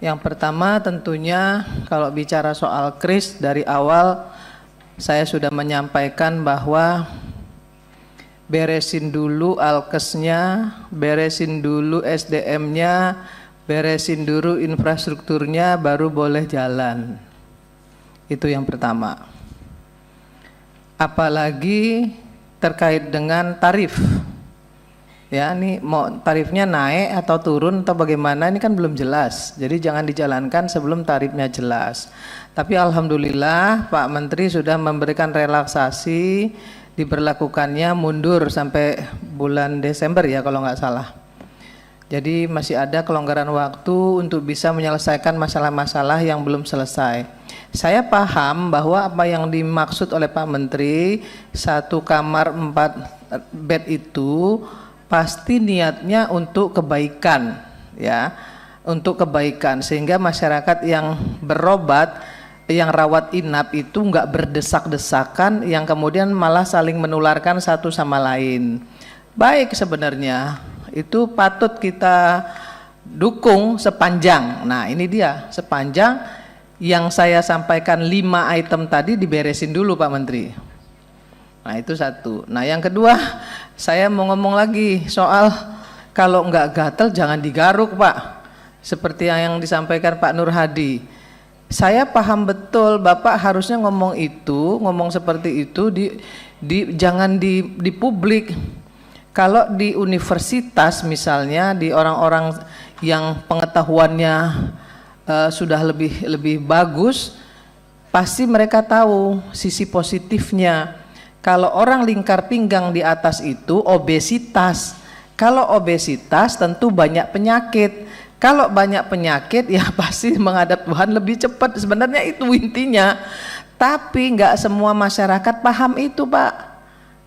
Yang pertama tentunya kalau bicara soal kris, dari awal saya sudah menyampaikan bahwa beresin dulu alkesnya, beresin dulu SDM-nya, beresin dulu infrastrukturnya, baru boleh jalan. Itu yang pertama. Apalagi terkait dengan tarif. Ya, ini mau tarifnya naik atau turun atau bagaimana, ini kan belum jelas. Jadi jangan dijalankan sebelum tarifnya jelas. Tapi alhamdulillah Pak Menteri sudah memberikan relaksasi, diberlakukannya mundur sampai bulan Desember ya kalau nggak salah. Jadi masih ada kelonggaran waktu untuk bisa menyelesaikan masalah-masalah yang belum selesai. Saya paham bahwa apa yang dimaksud oleh Pak Menteri, 1 kamar 4 bed itu pasti niatnya untuk kebaikan, ya, untuk kebaikan, sehingga masyarakat yang berobat, yang rawat inap itu nggak berdesak-desakan, yang kemudian malah saling menularkan satu sama lain. Baik, sebenarnya itu patut kita dukung sepanjang, nah ini dia, sepanjang yang saya sampaikan 5 item tadi diberesin dulu Pak Menteri. Nah itu satu. Nah yang kedua, saya mau ngomong lagi soal kalau nggak gatel jangan digaruk Pak, seperti yang disampaikan Pak Nur Hadi. Saya paham betul Bapak harusnya ngomong itu, ngomong seperti itu jangan di publik. Kalau di universitas misalnya, di orang-orang yang pengetahuannya sudah lebih bagus, pasti mereka tahu sisi positifnya. Kalau orang lingkar pinggang di atas itu obesitas. Kalau obesitas tentu banyak penyakit. Kalau banyak penyakit ya pasti menghadap Tuhan lebih cepat. Sebenarnya itu intinya. Tapi nggak semua masyarakat paham itu Pak.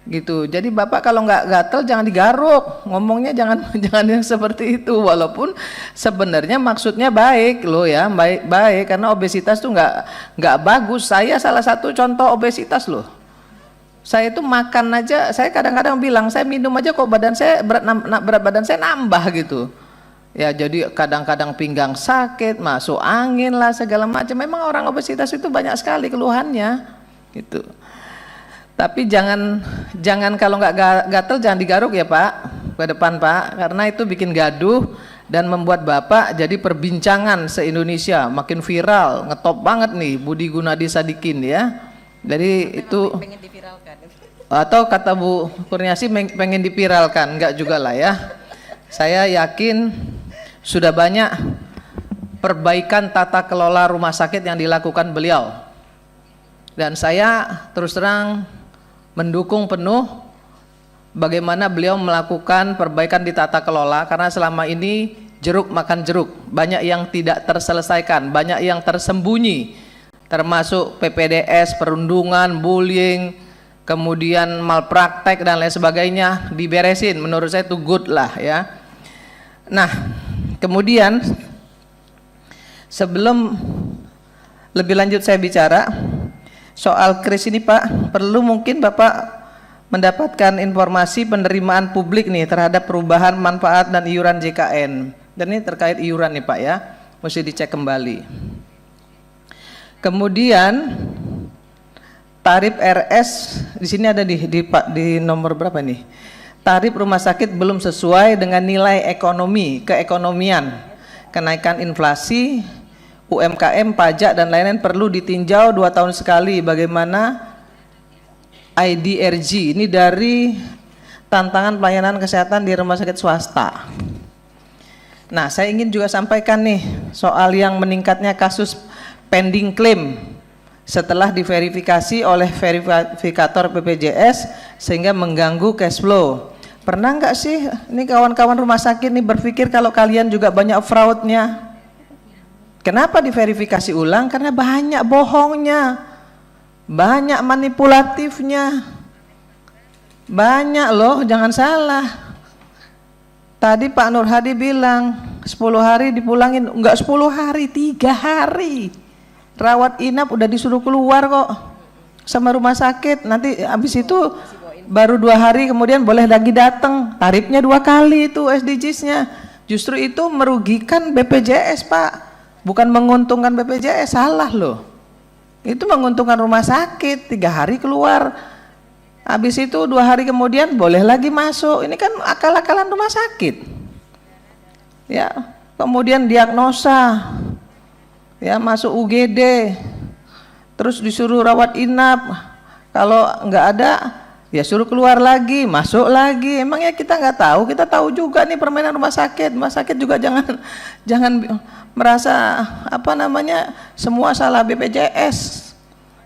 Gitu. Jadi Bapak kalau nggak gatel jangan digaruk. Ngomongnya jangan yang seperti itu. Walaupun sebenarnya maksudnya baik loh ya, baik karena obesitas tuh nggak bagus. Saya salah satu contoh obesitas loh. Saya itu makan aja, saya kadang-kadang bilang saya minum aja kok berat badan saya nambah gitu. Ya jadi kadang-kadang pinggang sakit, masuk angin lah segala macam. Memang orang obesitas itu banyak sekali keluhannya gitu. Tapi jangan kalau nggak gatel jangan digaruk ya Pak ke depan Pak, karena itu bikin gaduh dan membuat Bapak jadi perbincangan se-Indonesia, makin viral, ngetop banget nih Budi Gunadi Sadikin ya. Jadi itu pengen diviralkan. Atau kata Bu Kurniasi pengen dipiralkan, enggak juga lah ya. Saya yakin sudah banyak perbaikan tata kelola rumah sakit yang dilakukan beliau. Dan saya terus terang mendukung penuh bagaimana beliau melakukan perbaikan di tata kelola, karena selama ini jeruk makan jeruk, banyak yang tidak terselesaikan, banyak yang tersembunyi, termasuk PPDS, perundungan, bullying, kemudian malpraktek dan lain sebagainya diberesin. Menurut saya itu good lah ya. Nah kemudian sebelum lebih lanjut saya bicara soal kris ini Pak, perlu mungkin Bapak mendapatkan informasi penerimaan publik nih terhadap perubahan manfaat dan iuran JKN. Dan ini terkait iuran nih Pak ya, mesti dicek kembali. Kemudian tarif RS di sini ada di nomor berapa nih? Tarif rumah sakit belum sesuai dengan nilai ekonomi, keekonomian. Kenaikan inflasi, UMKM, pajak dan lain-lain perlu ditinjau 2 tahun sekali. Bagaimana IDRG ini dari tantangan pelayanan kesehatan di rumah sakit swasta. Nah, saya ingin juga sampaikan nih soal yang meningkatnya kasus pending claim setelah diverifikasi oleh verifikator BPJS sehingga mengganggu cash flow. Pernah nggak sih ini kawan-kawan rumah sakit nih berpikir kalau kalian juga banyak fraudnya? Kenapa diverifikasi ulang? Karena banyak bohongnya, banyak manipulatifnya, banyak loh, jangan salah. Tadi Pak Nur Hadi bilang 10 hari dipulangin, enggak 10 hari, 3 hari. Rawat inap udah disuruh keluar kok sama rumah sakit, nanti habis itu baru 2 hari kemudian boleh lagi datang, tarifnya 2 kali itu SDGs-nya. Justru itu merugikan BPJS Pak. bukan menguntungkan BPJS, salah loh. Itu menguntungkan rumah sakit, 3 hari keluar, habis itu 2 hari kemudian boleh lagi masuk. Ini kan akal-akalan rumah sakit. Ya, kemudian diagnosa, ya masuk UGD, terus disuruh rawat inap. Kalau nggak ada, ya suruh keluar lagi, masuk lagi. Emangnya kita nggak tahu? Kita tahu juga nih permainan rumah sakit. Rumah sakit juga jangan merasa semua salah BPJS.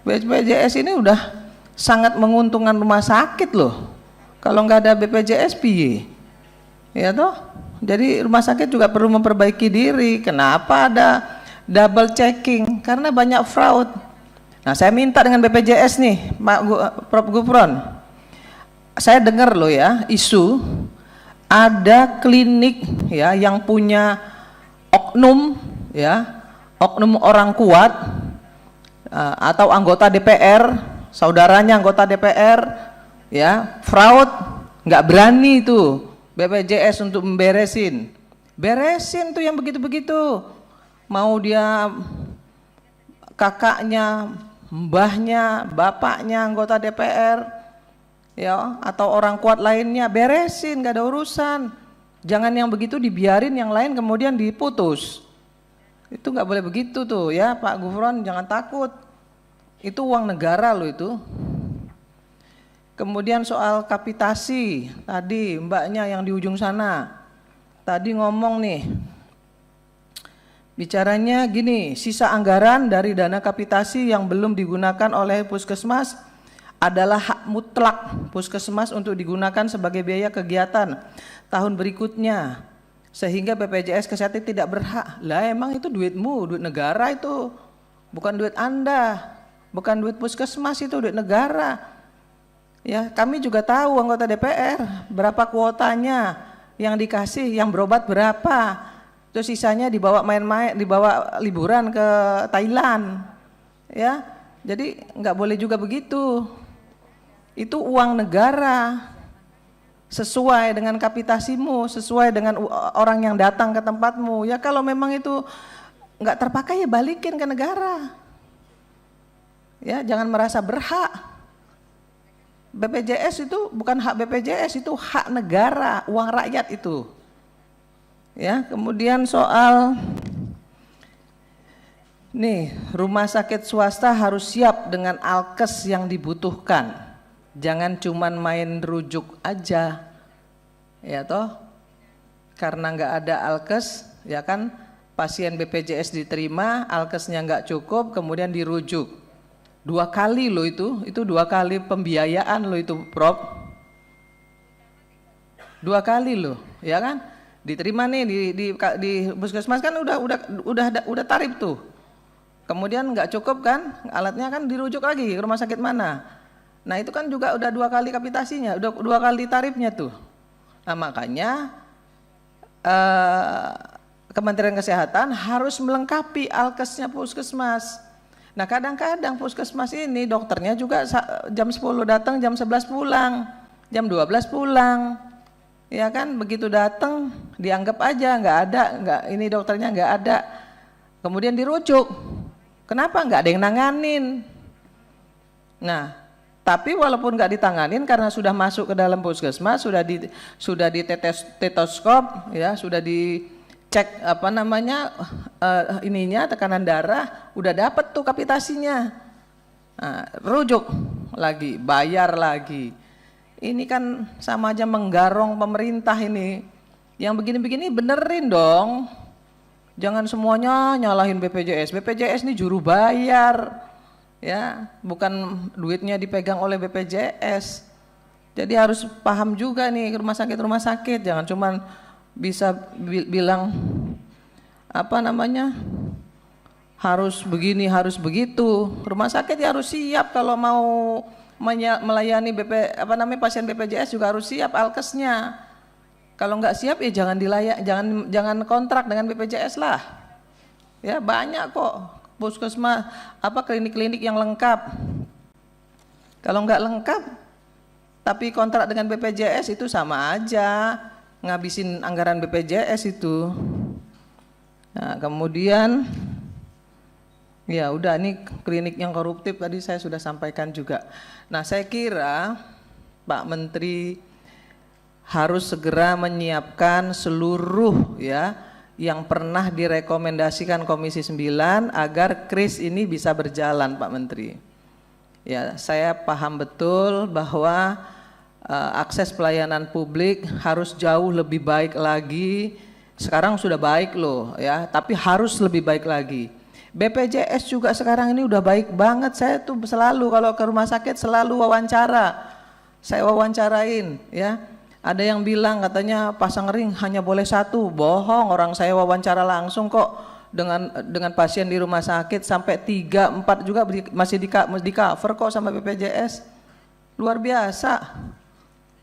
BPJS ini udah sangat menguntungkan rumah sakit loh. Kalau nggak ada BPJS piye? Ya toh. Jadi rumah sakit juga perlu memperbaiki diri. Kenapa ada double checking? Karena banyak fraud. Nah, saya minta dengan BPJS nih, Prof. Gufron. Saya dengar loh ya, isu ada klinik ya yang punya oknum ya, oknum orang kuat atau anggota DPR, saudaranya anggota DPR ya, fraud, nggak berani itu BPJS untuk beresin tuh yang begitu-begitu. Mau dia kakaknya, mbahnya, bapaknya anggota DPR ya, atau orang kuat lainnya, beresin, gak ada urusan. Jangan yang begitu dibiarin, yang lain kemudian diputus. Itu gak boleh begitu tuh ya Pak Gufron, jangan takut. Itu uang negara loh itu. Kemudian soal kapitasi, tadi mbaknya yang di ujung sana, tadi ngomong nih, bicaranya gini, sisa anggaran dari dana kapitasi yang belum digunakan oleh puskesmas adalah hak mutlak puskesmas untuk digunakan sebagai biaya kegiatan tahun berikutnya, sehingga BPJS Kesehatan tidak berhak. Lah emang itu duitmu, duit negara itu, bukan duit Anda, bukan duit puskesmas, itu duit negara. Ya, kami juga tahu anggota DPR berapa kuotanya yang dikasih, yang berobat berapa. Terus sisanya dibawa main-main, dibawa liburan ke Thailand. Ya. Jadi nggak boleh juga begitu. Itu uang negara. Sesuai dengan kapitasimu, sesuai dengan orang yang datang ke tempatmu. Ya kalau memang itu nggak terpakai ya balikin ke negara. Ya, jangan merasa berhak. BPJS itu bukan hak BPJS, itu hak negara, uang rakyat itu. Ya, kemudian soal nih, rumah sakit swasta harus siap dengan alkes yang dibutuhkan. Jangan cuman main rujuk aja. Ya toh? Karena nggak ada alkes, ya kan, pasien BPJS diterima, alkesnya nggak cukup, kemudian dirujuk. 2 kali loh itu 2 kali pembiayaan loh itu Prof. 2 kali loh, ya kan? Diterima nih di puskesmas kan udah tarif tuh. Kemudian nggak cukup kan, alatnya kan dirujuk lagi ke rumah sakit mana. Nah itu kan juga udah 2 kali kapitasinya, udah 2 kali tarifnya tuh. Nah makanya Kementerian Kesehatan harus melengkapi alkesnya puskesmas. Nah kadang-kadang puskesmas ini dokternya juga jam 10 datang, jam 11 pulang, jam 12 pulang. Ya kan, begitu datang dianggap aja nggak ini dokternya nggak ada. Kemudian dirujuk. Kenapa? Nggak ada yang nanganin. Nah, tapi walaupun nggak ditanganin karena sudah masuk ke dalam puskesmas, sudah di stetoskop, ya, sudah dicek ininya tekanan darah, udah dapat tuh kapitasinya. Nah, rujuk lagi, bayar lagi. Ini kan sama aja menggarong pemerintah ini. Yang begini-begini benerin dong. Jangan semuanya nyalahin BPJS. BPJS ini juru bayar. Ya, bukan duitnya dipegang oleh BPJS. Jadi harus paham juga nih rumah sakit. Jangan cuman bisa bilang harus begini, harus begitu. Rumah sakit ya harus siap kalau mau melayani pasien BPJS juga harus siap alkesnya. Kalau nggak siap ya jangan kontrak dengan BPJS lah. Ya banyak kok puskesmas klinik-klinik yang lengkap. Kalau nggak lengkap tapi kontrak dengan BPJS itu sama aja ngabisin anggaran BPJS itu. Nah, kemudian Ya udah, ini klinik yang koruptif tadi saya sudah sampaikan juga. Nah saya kira Pak Menteri harus segera menyiapkan seluruh ya yang pernah direkomendasikan Komisi 9 agar KRIS ini bisa berjalan, Pak Menteri. Ya, saya paham betul bahwa akses pelayanan publik harus jauh lebih baik lagi. Sekarang sudah baik loh ya, tapi harus lebih baik lagi. BPJS juga sekarang ini udah baik banget. Saya tuh selalu kalau ke rumah sakit selalu wawancara. Saya wawancarain ya. Ada yang bilang katanya pasang ring hanya boleh satu. Bohong, orang saya wawancara langsung kok dengan pasien di rumah sakit sampai 3, 4 juga masih di cover kok sama BPJS. Luar biasa.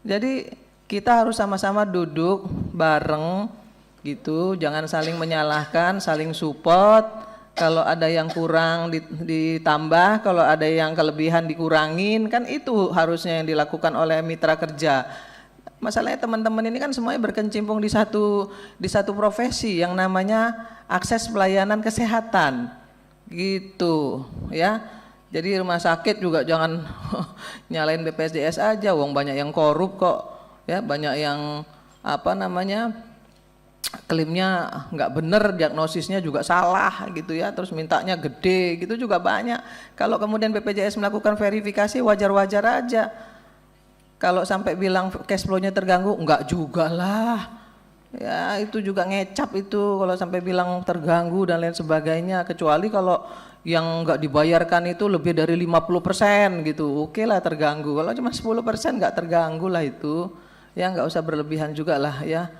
Jadi kita harus sama-sama duduk bareng gitu, jangan saling menyalahkan, saling support. Kalau ada yang kurang ditambah, kalau ada yang kelebihan dikurangin, kan itu harusnya yang dilakukan oleh mitra kerja. Masalahnya teman-teman ini kan semuanya berkecimpung di satu profesi yang namanya akses pelayanan kesehatan, gitu ya. Jadi rumah sakit juga jangan nyalain BPJS aja, wong banyak yang korup kok, ya banyak yang klaimnya nggak bener, diagnosisnya juga salah gitu ya, terus mintanya gede gitu juga banyak. Kalau kemudian BPJS melakukan verifikasi wajar-wajar aja. Kalau sampai bilang cash flow-nya terganggu, enggak juga lah. Ya itu juga ngecap itu kalau sampai bilang terganggu dan lain sebagainya, kecuali kalau yang enggak dibayarkan itu lebih dari 50% gitu, oke lah terganggu. Kalau cuma 10% enggak terganggu lah itu, ya enggak usah berlebihan juga lah ya.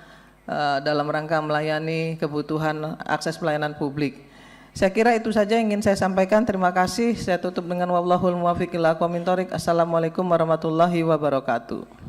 Dalam rangka melayani kebutuhan akses pelayanan publik. Saya kira itu saja yang ingin saya sampaikan. Terima kasih. Saya tutup dengan wallahul muwaffiq ila aqwamit thoriq. Assalamualaikum warahmatullahi wabarakatuh.